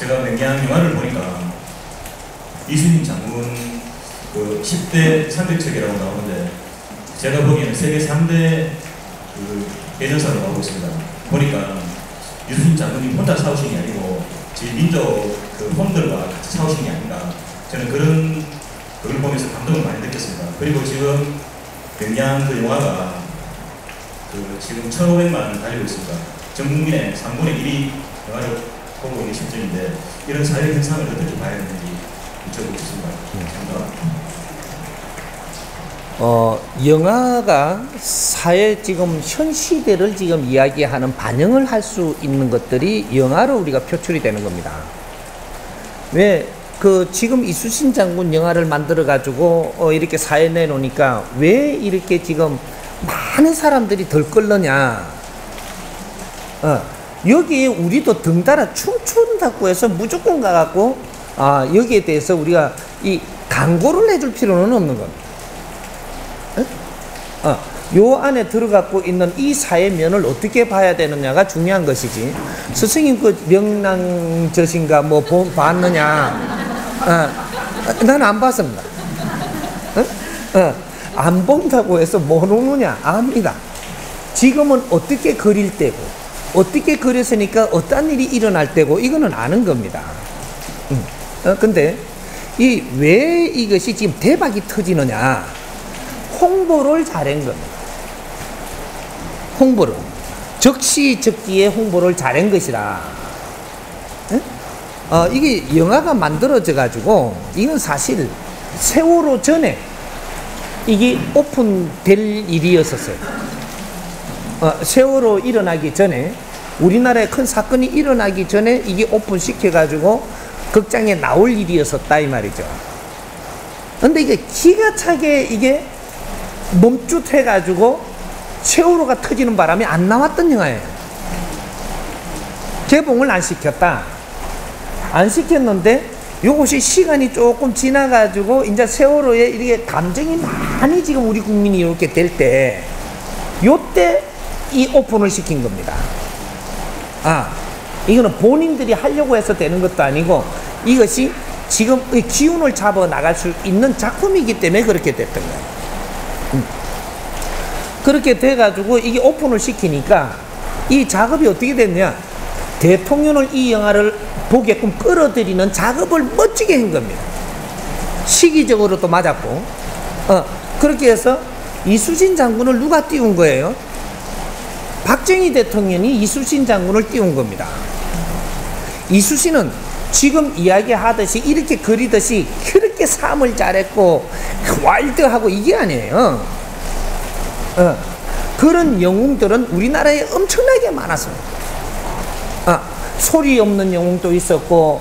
제가 명량 영화를 보니까 이순신 장군 그 10대 300척이라고 나오는데 제가 보기에는 세계 3대 그 대전사로 나오고 있습니다. 보니까 이순신 장군이 혼자 싸우신 게 아니고 제 민족 그 혼들과 같이 싸우신 게 아닌가, 저는 그걸 보면서 감동을 많이 느꼈습니다. 그리고 지금 명량 그 영화가 그 지금 1,500만 달리고 있습니다. 전 국민의 3분의 1이 영화를 보고 있는 실정인데 이런 사회 현상을 어떻게 봐야 되는지 여쭤보고 싶습니다. 감사합니다. 영화가 사회 지금 현 시대를 지금 이야기하는 반영을 할 수 있는 것들이 영화로 우리가 표출이 되는 겁니다. 왜 그 지금 이순신 장군 영화를 만들어 가지고 이렇게 사회에 내놓으니까 왜 이렇게 지금 많은 사람들이 들끓느냐, 여기에 우리도 등달아 춤춘다고 해서 무조건 가갖고 여기에 대해서 우리가 이 광고를 해줄 필요는 없는 겁니다. 요 안에 들어갖고 있는 이 사회면을 어떻게 봐야 되느냐가 중요한 것이지, 스승님 그 명랑젓인가 뭐 봤느냐, 나는 안 봤습니다. 안 본다고 해서 모르느냐, 압니다. 지금은 어떻게 그릴 때고 어떻게 그렸으니까 어떤 일이 일어날 때고 이거는 아는 겁니다. 근데 왜 이것이 지금 대박이 터지느냐, 홍보를 잘한 겁니다. 홍보를 적시적기에 홍보를 잘한 것이라. 이게 영화가 만들어져 가지고 이건 사실 세월호 전에 이게 오픈될 일이었었어요. 세월호 일어나기 전에, 우리나라에 큰 사건이 일어나기 전에 이게 오픈시켜 가지고 극장에 나올 일이었었다 이 말이죠. 근데 이게 기가 차게 이게 멈칫해 가지고 세월호가 터지는 바람에 안 나왔던 영화예요. 개봉을 안 시켰다. 안 시켰는데 요것이 시간이 조금 지나 가지고 이제 세월호에 이렇게 감정이 많이 지금 우리 국민이 이렇게 될 때, 요때 이 오픈을 시킨 겁니다. 이거는 본인들이 하려고 해서 되는 것도 아니고 이것이 지금 기운을 잡아 나갈 수 있는 작품이기 때문에 그렇게 됐던 거예요. 그렇게 돼가지고 이게 오픈을 시키니까 이 작업이 어떻게 됐냐, 대통령을 이 영화를 보게끔 끌어들이는 작업을 멋지게 한 겁니다. 시기적으로도 맞았고, 그렇게 해서 이순신 장군을 누가 띄운 거예요? 박정희 대통령이 이순신 장군을 띄운 겁니다. 이순신은 지금 이야기하듯이 이렇게 그리듯이 그렇게 삶을 잘했고 와일드하고 이게 아니에요. 그런 영웅들은 우리나라에 엄청나게 많았습니다. 소리 없는 영웅도 있었고,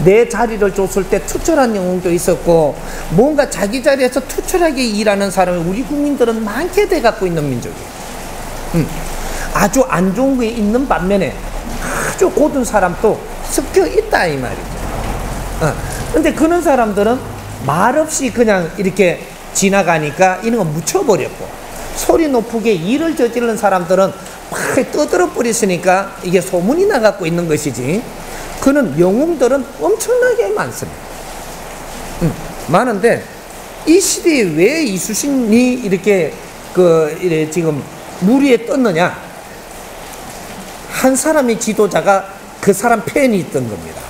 내 자리를 줬을 때 투철한 영웅도 있었고, 뭔가 자기 자리에서 투철하게 일하는 사람이 우리 국민들은 많게 돼 갖고 있는 민족이에요. 아주 안 좋은 게 있는 반면에 아주 고든 사람도 섞여 있다 이 말이죠. 근데 그런 사람들은 말없이 그냥 이렇게 지나가니까 이런 거 묻혀버렸고, 소리 높게 일을 저지르는 사람들은 막 떠들어 버렸으니까 이게 소문이 나갖고 있는 것이지, 그는 영웅들은 엄청나게 많습니다. 많은데 이 시대에 왜 이순신이 이렇게 이래 지금 무리에 떴느냐, 한 사람의 지도자가 그 사람 팬이 있던 겁니다.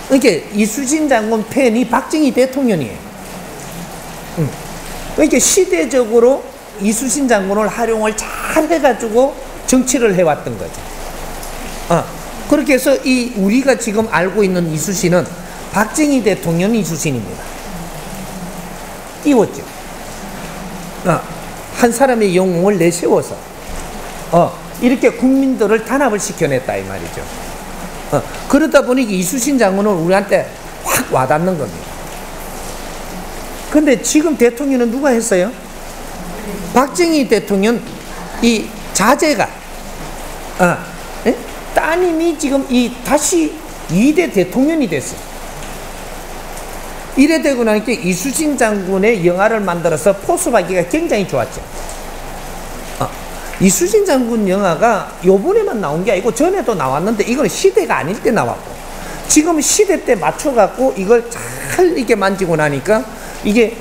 그러니까 이순신 장군 팬이 박정희 대통령이에요. 그러니까 시대적으로 이순신 장군을 활용을 잘 해가지고 정치를 해왔던 거죠. 그렇게 해서 우리가 지금 알고 있는 이순신은 박정희 대통령 이순신입니다. 띄웠죠. 한 사람의 영웅을 내세워서 이렇게 국민들을 단합을 시켜냈다 이 말이죠. 그러다 보니 이순신 장군은 우리한테 확 와닿는 겁니다. 근데 지금 대통령은 누가 했어요? 박정희 대통령 이 자제가 따님이 지금 다시 2대 대통령이 됐어요. 이래 되고 나니까 이순신 장군의 영화를 만들어서 포섭하기가 굉장히 좋았죠. 이수신 장군 영화가 요번에만 나온 게 아니고 전에도 나왔는데 이건 시대가 아닐 때 나왔고, 지금 시대 때 맞춰갖고 이걸 잘 이렇게 만지고 나니까 이게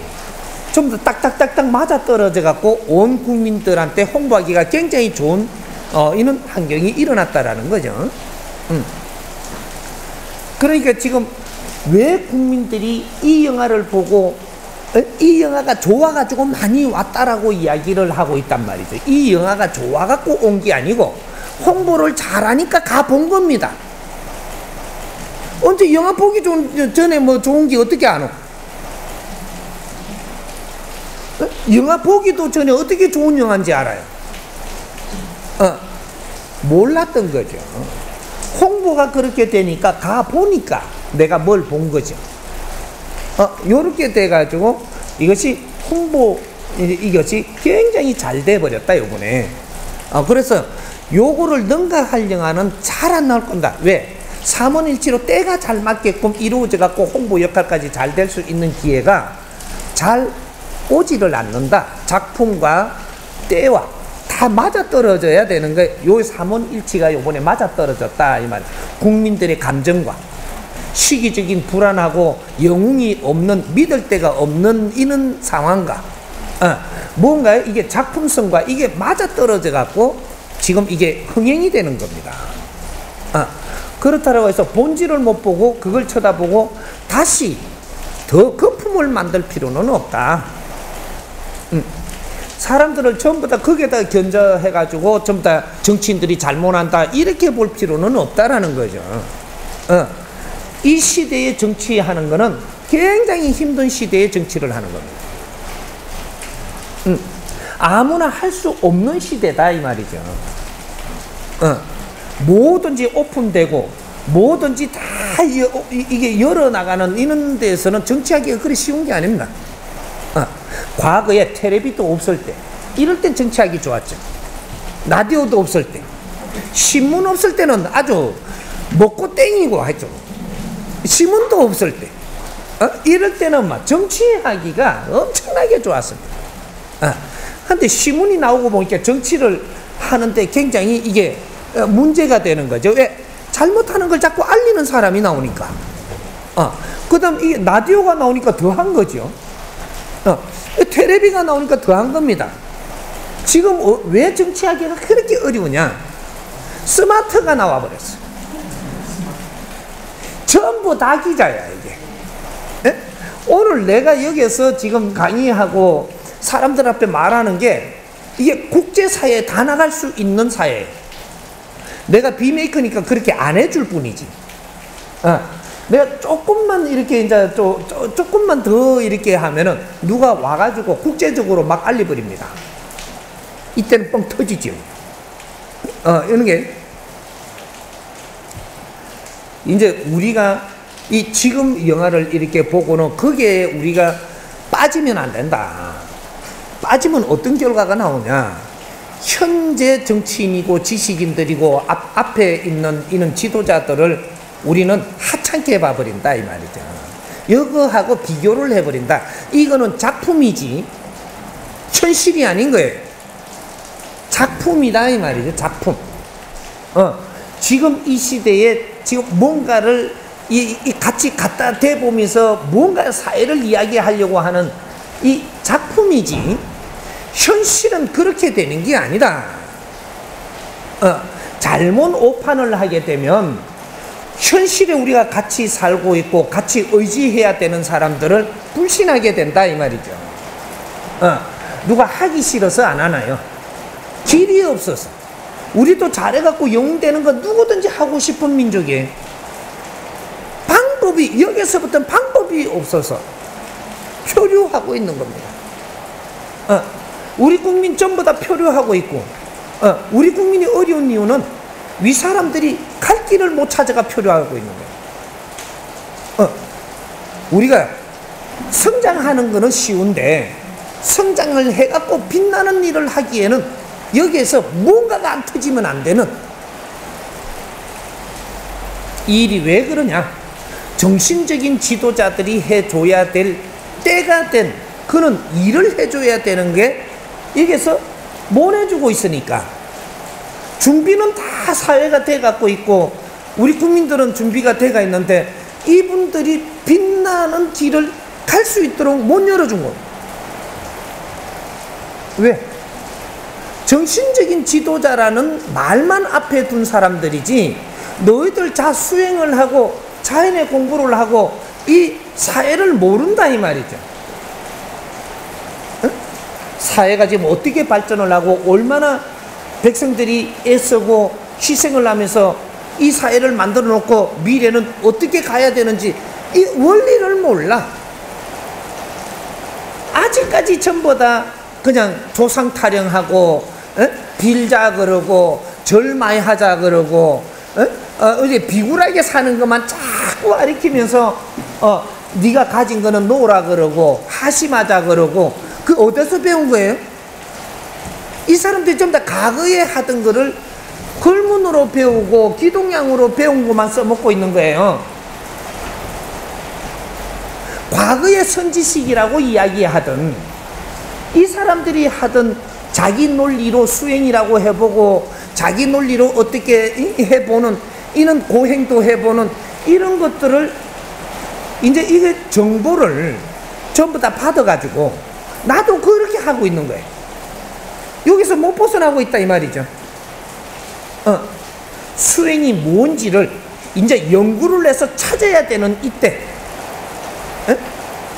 좀 더 딱딱딱딱 맞아 떨어져갖고 온 국민들한테 홍보하기가 굉장히 좋은 이런 환경이 일어났다라는 거죠. 그러니까 지금 왜 국민들이 이 영화를 보고 이 영화가 좋아가지고 많이 왔다라고 이야기를 하고 있단 말이죠. 이 영화가 좋아갖고 온 게 아니고 홍보를 잘하니까 가본 겁니다. 언제 영화 보기 전에 뭐 좋은 게 어떻게 안 오? 영화 보기도 전에 어떻게 좋은 영화인지 알아요? 몰랐던 거죠. 홍보가 그렇게 되니까 가보니까 내가 뭘 본 거죠. 요렇게 돼가지고 이것이 홍보, 이것이 굉장히 잘 돼버렸다, 요번에. 그래서 요거를 능가할 영화는 잘 안 나올 건다. 왜? 삼원일치로 때가 잘 맞게끔 이루어져 갖고 홍보 역할까지 잘 될 수 있는 기회가 잘 오지를 않는다. 작품과 때와 다 맞아떨어져야 되는 거예요. 요 삼원일치가 요번에 맞아떨어졌다 이 말. 국민들의 감정과 시기적인 불안하고 영웅이 없는, 믿을 데가 없는 이런 상황과 뭔가 이게 작품성과 이게 맞아떨어져 갖고 지금 이게 흥행이 되는 겁니다. 그렇다고 해서 본질을 못 보고 그걸 쳐다보고 다시 더 거품을 만들 필요는 없다. 사람들을 전부 다 거기에다 견저해가지고 전부 다 정치인들이 잘못한다 이렇게 볼 필요는 없다라는 거죠. 이 시대에 정치하는 거는 굉장히 힘든 시대에 정치를 하는 겁니다. 아무나 할 수 없는 시대다 이 말이죠. 뭐든지 오픈되고 뭐든지 다 이게 열어나가는 이런 데에서는 정치하기가 그리 쉬운 게 아닙니다. 과거에 텔레비도 없을 때 이럴 땐 정치하기 좋았죠. 라디오도 없을 때, 신문 없을 때는 아주 먹고 땡이고 했죠. 신문도 없을 때 이럴 때는 막 정치하기가 엄청나게 좋았습니다. 근데 신문이 나오고 보니까 정치를 하는데 굉장히 이게 문제가 되는 거죠. 왜? 잘못하는 걸 자꾸 알리는 사람이 나오니까. 그 다음 이게 라디오가 나오니까 더한 거죠. 텔레비가 나오니까 더한 겁니다. 지금 왜 정치하기가 그렇게 어려우냐? 스마트가 나와버렸어. 전부 다 기자야 이게. 에? 오늘 내가 여기서 지금 강의하고 사람들 앞에 말하는 게 이게 국제사회에 다 나갈 수 있는 사회예요. 내가 비메이커니까 그렇게 안 해줄 뿐이지. 내가 조금만 이렇게 이제 조금만 더 이렇게 하면은 누가 와가지고 국제적으로 막 알려버립니다. 이때는 뻥 터지죠. 이런 게 이제 우리가 이 지금 영화를 이렇게 보고는 거기에 우리가 빠지면 안 된다. 빠지면 어떤 결과가 나오냐? 현재 정치인이고 지식인들이고 앞에 있는 이런 지도자들을 우리는 하찮게 봐버린다 이 말이죠. 이거하고 비교를 해버린다. 이거는 작품이지 현실이 아닌 거예요. 작품이다 이 말이죠. 작품. 지금 이 시대에 지금 뭔가를 같이 갖다 대보면서 뭔가 사회를 이야기하려고 하는 이 작품이지 현실은 그렇게 되는 게 아니다. 잘못 오판을 하게 되면 현실에 우리가 같이 살고 있고 같이 의지해야 되는 사람들을 불신하게 된다 이 말이죠. 누가 하기 싫어서 안 하나요? 길이 없어서. 우리도 잘해갖고 영웅되는 건 누구든지 하고 싶은 민족이에요. 방법이 여기서부터는 방법이 없어서 표류하고 있는 겁니다. 우리 국민 전부 다 표류하고 있고 우리 국민이 어려운 이유는 위 사람들이 갈 길을 못 찾아가 표류하고 있는 거예요. 우리가 성장하는 거는 쉬운데 성장을 해갖고 빛나는 일을 하기에는 여기에서 뭔가가 안 터지면 안 되는 이 일이 왜 그러냐? 정신적인 지도자들이 해줘야 될 때가 된 그는 일을 해줘야 되는 게 여기서 못 해주고 있으니까 준비는 다 사회가 돼갖고 있고 우리 국민들은 준비가 돼가 있는데 이분들이 빛나는 길을 갈 수 있도록 못 열어준 거예요. 왜? 정신적인 지도자라는 말만 앞에 둔 사람들이지 너희들 자 수행을 하고 자연의 공부를 하고 이 사회를 모른다 이 말이죠. 응? 사회가 지금 어떻게 발전을 하고 얼마나 백성들이 애쓰고 희생을 하면서 이 사회를 만들어 놓고 미래는 어떻게 가야 되는지 이 원리를 몰라. 아직까지 전부 다 그냥 조상 타령하고 빌자 그러고 절 많이 하자 그러고 어디 비굴하게 사는 것만 자꾸 가리키면서 네가 가진 거는 놓으라 그러고 하심하자 그러고 그 어디서 배운 거예요? 이 사람들이 전부 다 과거에 하던 거를 걸문으로 배우고 기동량으로 배운 것만 써먹고 있는 거예요. 과거의 선지식이라고 이야기하던 이 사람들이 하던 자기 논리로 수행이라고 해보고 자기 논리로 어떻게 해보는 이는 고행도 해보는 이런 것들을 이제 이게 정보를 전부 다 받아가지고 나도 그렇게 하고 있는 거예요. 여기서 못 벗어나고 있다 이 말이죠. 수행이 뭔지를 이제 연구를 해서 찾아야 되는 이때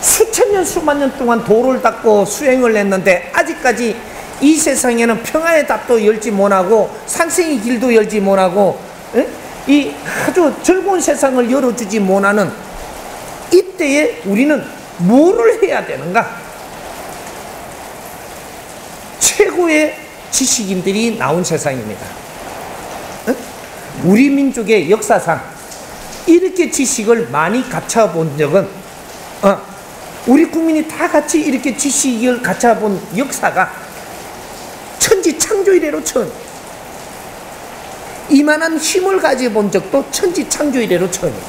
수천 년 수만 년 동안 도를 닦고 수행을 했는데 아직까지 이 세상에는 평화의 답도 열지 못하고 상생의 길도 열지 못하고 이 아주 즐거운 세상을 열어주지 못하는 이때에 우리는 뭐를 해야 되는가? 최고의 지식인들이 나온 세상입니다. 우리 민족의 역사상 이렇게 지식을 많이 갖춰본 적은 우리 국민이 다 같이 이렇게 지식을 갖춰본 역사가 천지창조 이래로 처음, 이만한 힘을 가져본 적도 천지창조 이래로 처음이에요.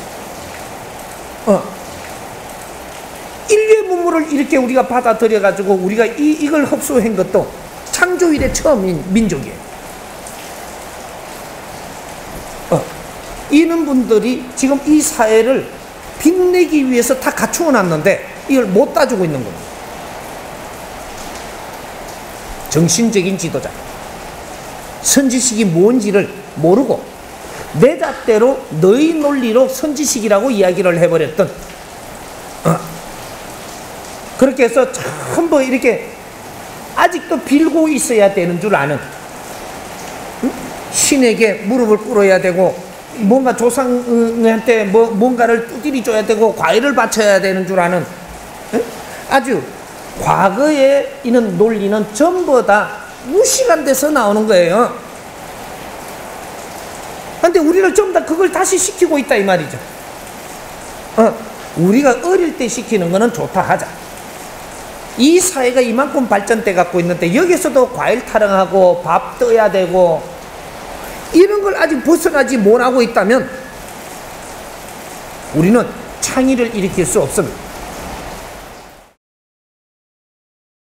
인류의 문물을 이렇게 우리가 받아들여 가지고 우리가 이걸 흡수한 것도 창조 이래 처음인 민족이에요. 이런 분들이 지금 이 사회를 빛내기 위해서 다 갖추어 놨는데 이걸 못 따주고 있는 겁니다. 정신적인 지도자, 선지식이 뭔지를 모르고 내 잣대로 너희 논리로 선지식이라고 이야기를 해버렸던 그렇게 해서 전부 이렇게 아직도 빌고 있어야 되는 줄 아는, 신에게 무릎을 꿇어야 되고 뭔가 조상한테 뭔가를 두드리 줘야 되고 과일을 바쳐야 되는 줄 아는 아주 과거에 있는 논리는 전부 다 무시한 데서 나오는 거예요. 근데 우리를 전부 다 그걸 다시 시키고 있다 이 말이죠. 우리가 어릴 때 시키는 거는 좋다 하자. 이 사회가 이만큼 발전돼 갖고 있는데 여기서도 과일 타령하고 밥 떠야 되고 이런 걸 아직 벗어나지 못하고 있다면 우리는 창의를 일으킬 수 없습니다.